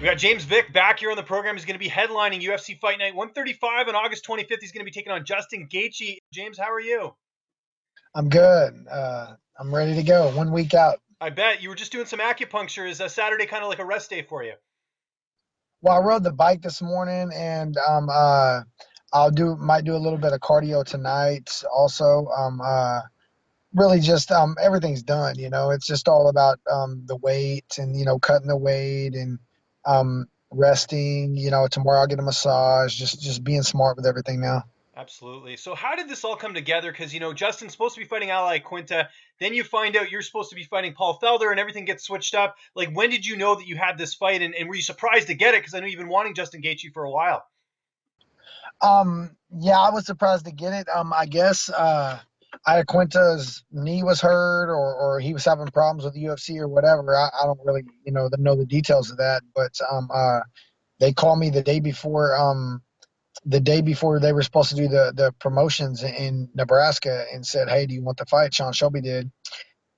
We got James Vick back here on the program. He's going to be headlining UFC Fight Night 135 on August 25th. He's going to be taking on Justin Gaethje. James, how are you? I'm good. I'm ready to go. 1 week out. I bet you were just doing some acupuncture. Is Saturday kind of like a rest day for you? Well, I rode the bike this morning, and might do a little bit of cardio tonight. Also, really just everything's done. It's just all about the weight and cutting the weight and resting. Tomorrow I'll get a massage. Just being smart with everything now. Absolutely. So how did this all come together? Because, Justin's supposed to be fighting Ali Quinta. Then you find out you're supposed to be fighting Paul Felder and everything gets switched up. Like, when did you know that you had this fight? And were you surprised to get it? Because I know you've been wanting Justin Gaethje for a while. Yeah, I was surprised to get it. I guess Iaquinta's knee was hurt, or he was having problems with the UFC or whatever. I don't really, know the details of that. But they called me the day before they were supposed to do the promotions in Nebraska and said, "Hey, do you want the fight?" Sean Shelby did,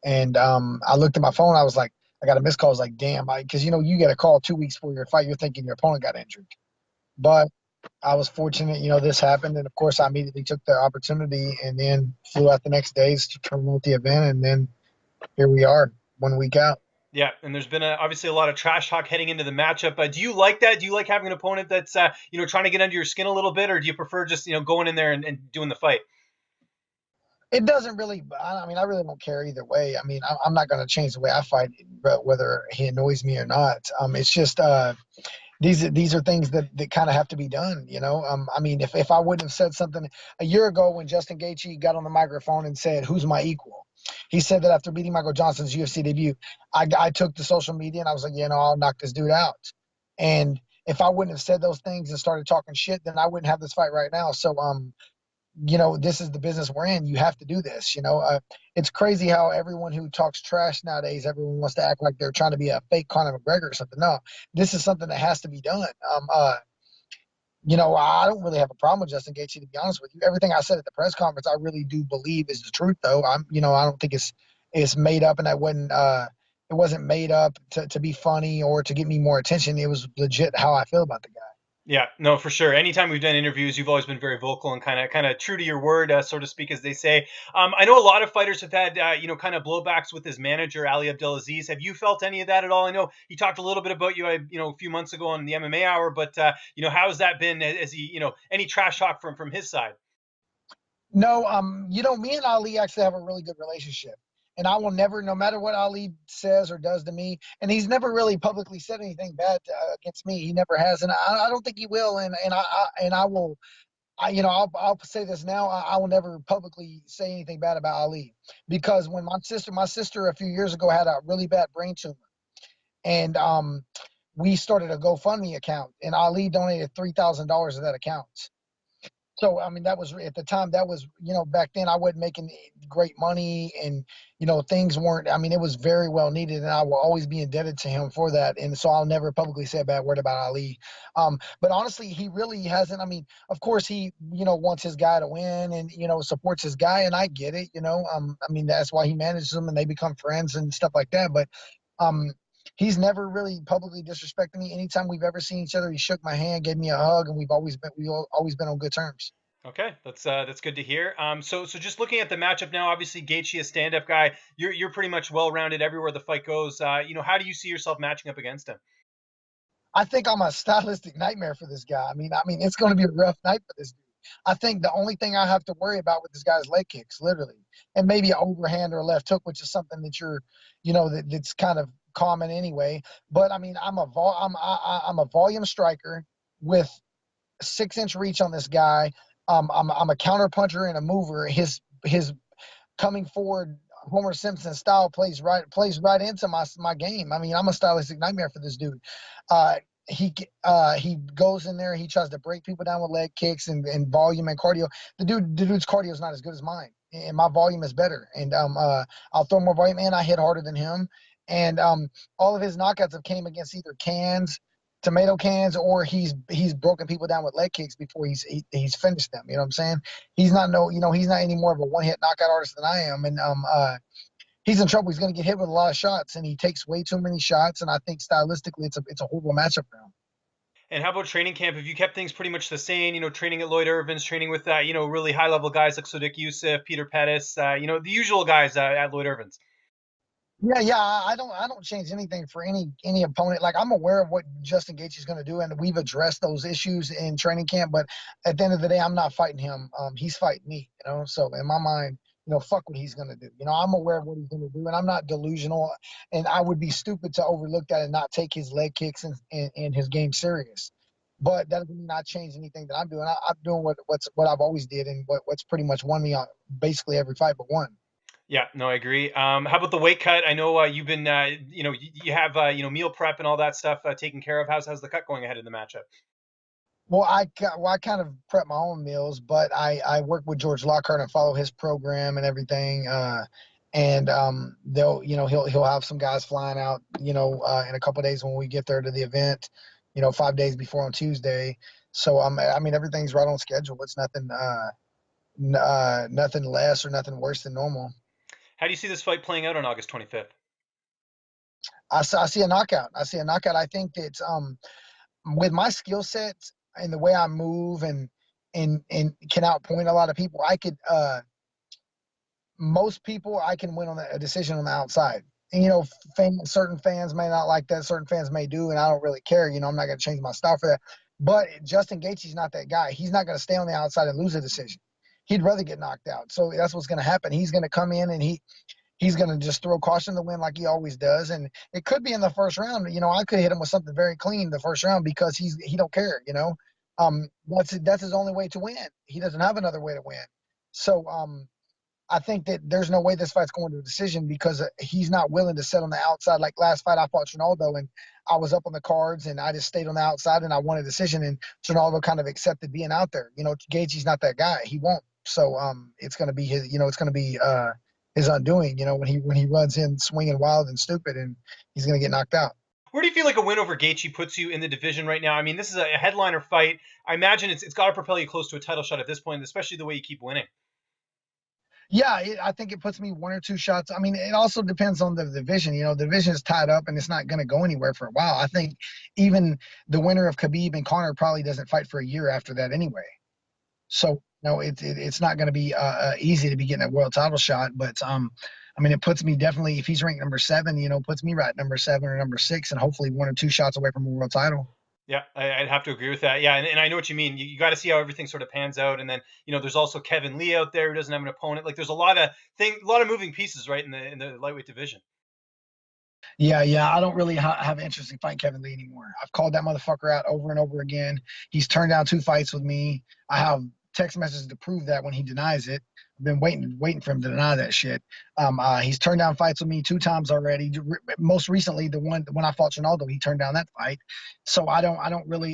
and I looked at my phone. I was like, I got a missed call. I was like, damn, because you get a call 2 weeks before your fight. You're thinking your opponent got injured, but I was fortunate, this happened. And of course, I immediately took the opportunity and then flew out the next days to promote the event. And then here we are 1 week out. Yeah, and there's been obviously a lot of trash talk heading into the matchup. Do you like that? Do you like having an opponent that's trying to get under your skin a little bit, or do you prefer just going in there and doing the fight? It doesn't really, I mean, I really don't care either way. I mean, I'm not going to change the way I fight, but whether he annoys me or not. It's just these are things that kind of have to be done. I mean, if I wouldn't have said something a year ago when Justin Gaethje got on the microphone and said, "Who's my equal?" He said that after beating Michael Johnson's UFC debut. I took to social media and I was like, I'll knock this dude out. And if I wouldn't have said those things and started talking shit, then I wouldn't have this fight right now. So this is the business we're in. You have to do this. It's crazy how everyone who talks trash nowadays, everyone wants to act like they're trying to be a fake Conor McGregor or something. No, this is something that has to be done. I don't really have a problem with Justin Gaethje, to be honest with you. Everything I said at the press conference, I really do believe is the truth, though. I don't think it's made up, and it wasn't made up to be funny or to get me more attention. It was legit how I feel about the guy. Yeah, no, for sure. Anytime we've done interviews, you've always been very vocal and kind of true to your word, so to speak, as they say. I know a lot of fighters have had kind of blowbacks with his manager, Ali Abdelaziz. Have you felt any of that at all? I know he talked a little bit about you, a few months ago on the MMA Hour, but how has that been? As he, any trash talk from his side? No, me and Ali actually have a really good relationship. And I will never, no matter what Ali says or does to me, and he's never really publicly said anything bad against me. He never has, and I don't think he will. And I will, I'll say this now. I will never publicly say anything bad about Ali, because when my sister a few years ago had a really bad brain tumor, and we started a GoFundMe account, and Ali donated $3,000 of that account. So, I mean, that was at the time, that was, back then I wasn't making great money, and, things weren't, I mean, it was very well needed, and I will always be indebted to him for that. And so I'll never publicly say a bad word about Ali. But honestly, he really hasn't. I mean, of course he, wants his guy to win and, supports his guy. And I get it, I mean, that's why he manages them and they become friends and stuff like that. But, he's never really publicly disrespected me. Anytime we've ever seen each other, he shook my hand, gave me a hug, and we've always been on good terms. Okay, that's good to hear. So just looking at the matchup now, obviously Gaethje, a stand-up guy, you're pretty much well-rounded everywhere the fight goes. How do you see yourself matching up against him? I think I'm a stylistic nightmare for this guy. I mean, it's going to be a rough night for this dude. I think the only thing I have to worry about with this guy is leg kicks, literally, and maybe an overhand or a left hook, which is something that that's kind of common anyway. But I mean, I'm a volume striker with 6-inch reach on this guy. I'm a counter puncher and a mover. His coming forward Homer Simpson style plays right into my game. I mean, I'm a stylistic nightmare for this dude. He goes in there, he tries to break people down with leg kicks and volume and cardio. The dude's cardio is not as good as mine, and my volume is better. And I'll throw more volume, and I hit harder than him. And all of his knockouts have came against either tomato cans, or he's broken people down with leg kicks before he's finished them. You know what I'm saying? He's not any more of a one-hit knockout artist than I am. And he's in trouble. He's going to get hit with a lot of shots, and he takes way too many shots. And I think stylistically, it's a horrible matchup for him. And how about training camp? Have you kept things pretty much the same? Training at Lloyd Irvin's, training with really high level guys like Sodiq Yusuff, Peter Pettis, the usual guys at Lloyd Irvin's. Yeah, yeah. I don't change anything for any opponent. Like, I'm aware of what Justin Gaethje is going to do, and we've addressed those issues in training camp. But at the end of the day, I'm not fighting him. He's fighting me. So in my mind, fuck what he's going to do. I'm aware of what he's going to do, and I'm not delusional. And I would be stupid to overlook that and not take his leg kicks and his game serious. But that doesn't mean I change anything that I'm doing. I'm doing what I've always did, and what's pretty much won me on basically every fight but one. Yeah, no, I agree. How about the weight cut? I know you've been, you have, meal prep and all that stuff taken care of. How's the cut going ahead in the matchup? Well, I kind of prep my own meals, but I work with George Lockhart and follow his program and everything. And they'll he'll have some guys flying out in a couple of days when we get there to the event, 5 days before on Tuesday. So I mean, everything's right on schedule. It's nothing less or nothing worse than normal. How do you see this fight playing out on August 25th? I see a knockout. I see a knockout. I think that with my skill set and the way I move and can outpoint a lot of people, I could most people I can win on a decision on the outside. And certain fans may not like that, certain fans may do, and I don't really care. I'm not going to change my style for that. But Justin Gaethje's not that guy. He's not going to stay on the outside and lose a decision. He'd rather get knocked out. So that's what's going to happen. He's going to come in and he's going to just throw caution to the wind like he always does. And it could be in the first round. I could hit him with something very clean the first round because he don't care. That's his only way to win. He doesn't have another way to win. So I think that there's no way this fight's going to a decision because he's not willing to sit on the outside. Like last fight, I fought Ronaldo, and I was up on the cards, and I just stayed on the outside, and I won a decision, and Ronaldo kind of accepted being out there. Gaethje's not that guy. He won't. So it's going to be his. It's going to be his undoing. When he runs in swinging wild and stupid, and he's going to get knocked out. Where do you feel like a win over Gaethje puts you in the division right now? I mean, this is a headliner fight. I imagine it's got to propel you close to a title shot at this point, especially the way you keep winning. Yeah, I think it puts me one or two shots. I mean, it also depends on the division. The division is tied up, and it's not going to go anywhere for a while. I think even the winner of Khabib and Conor probably doesn't fight for a year after that anyway. So, it's not going to be easy to be getting a world title shot. But, I mean, it puts me definitely, if he's ranked number 7, puts me right at number 7 or number 6 and hopefully 1 or 2 shots away from a world title. Yeah, I'd have to agree with that. Yeah, and I know what you mean. You got to see how everything sort of pans out, and then there's also Kevin Lee out there who doesn't have an opponent. Like there's a lot of moving pieces, right, in the lightweight division. Yeah, I don't really have interest in fighting Kevin Lee anymore. I've called that motherfucker out over and over again. He's turned down 2 fights with me. I have text messages to prove that when he denies it. I've been waiting for him to deny that shit. He's turned down fights with me 2 times already. Most recently, the one when I fought Ronaldo, he turned down that fight. So I don't really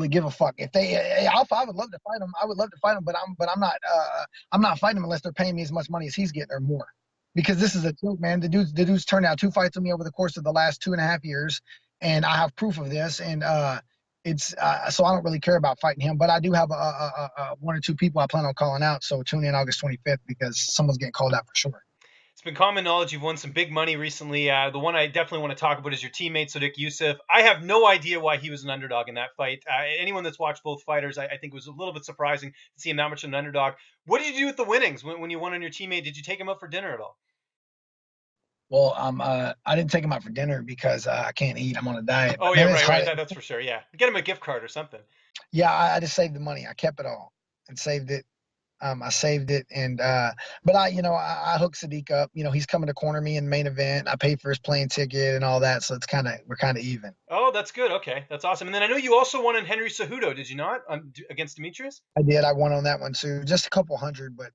give a fuck. If I would love to fight him. I would love to fight him, but I'm not fighting him unless they're paying me as much money as he's getting or more. Because this is a joke, man. The dude's turned out 2 fights with me over the course of the last 2.5 years, and I have proof of this. And it's so I don't really care about fighting him, but I do have a 1 or 2 people I plan on calling out. So tune in August 25th because someone's getting called out for sure. It's been common knowledge you've won some big money recently. The one I definitely want to talk about is your teammate Sodiq Yusuff. I have no idea why he was an underdog in that fight. Anyone that's watched both fighters, I think it was a little bit surprising to see him that much of an underdog. What did you do with the winnings when you won on your teammate? Did you take him out for dinner at all? Well, I didn't take him out for dinner because I can't eat. I'm on a diet. Oh yeah, right. That's for sure. Yeah, get him a gift card or something. Yeah, I just saved the money. I kept it all and saved it. I saved it, and but I hooked Sadiq up. He's coming to corner me in the main event. I paid for his plane ticket and all that, so we're kind of even. Oh, that's good. Okay, that's awesome. And then I know you also won on Henry Cejudo, did you not, against Demetrious? I did. I won on that one too, just a couple hundred, but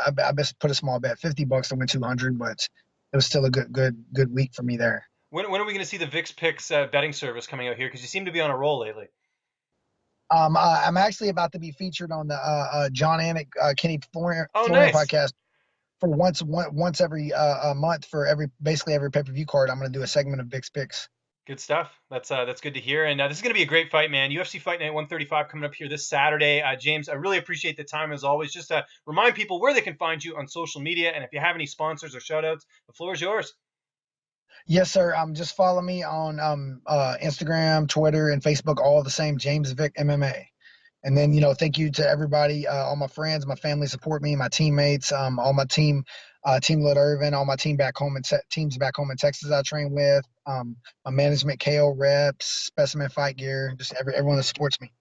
I best put a small bet, $50 to win 200, but it was still a good week for me there. When are we going to see the Vick Picks betting service coming out here? Because you seem to be on a roll lately. I'm actually about to be featured on the John Anik Kenny Florian nice. podcast for once every month for basically every pay-per-view card. I'm going to do a segment of Vick's Picks. Good stuff. That's good to hear. And this is going to be a great fight, man. UFC Fight Night 135 coming up here this Saturday. James, I really appreciate the time as always. Just to remind people where they can find you on social media, and if you have any sponsors or shout outs, the floor is yours. Yes, sir. Just follow me on Instagram, Twitter, and Facebook, all the same, James Vick MMA. And then, thank you to everybody, all my friends, my family support me, my teammates, all my team Little Irvin, all my teams back home in Texas I train with, my management, KO reps, Specimen Fight Gear, just everyone that supports me.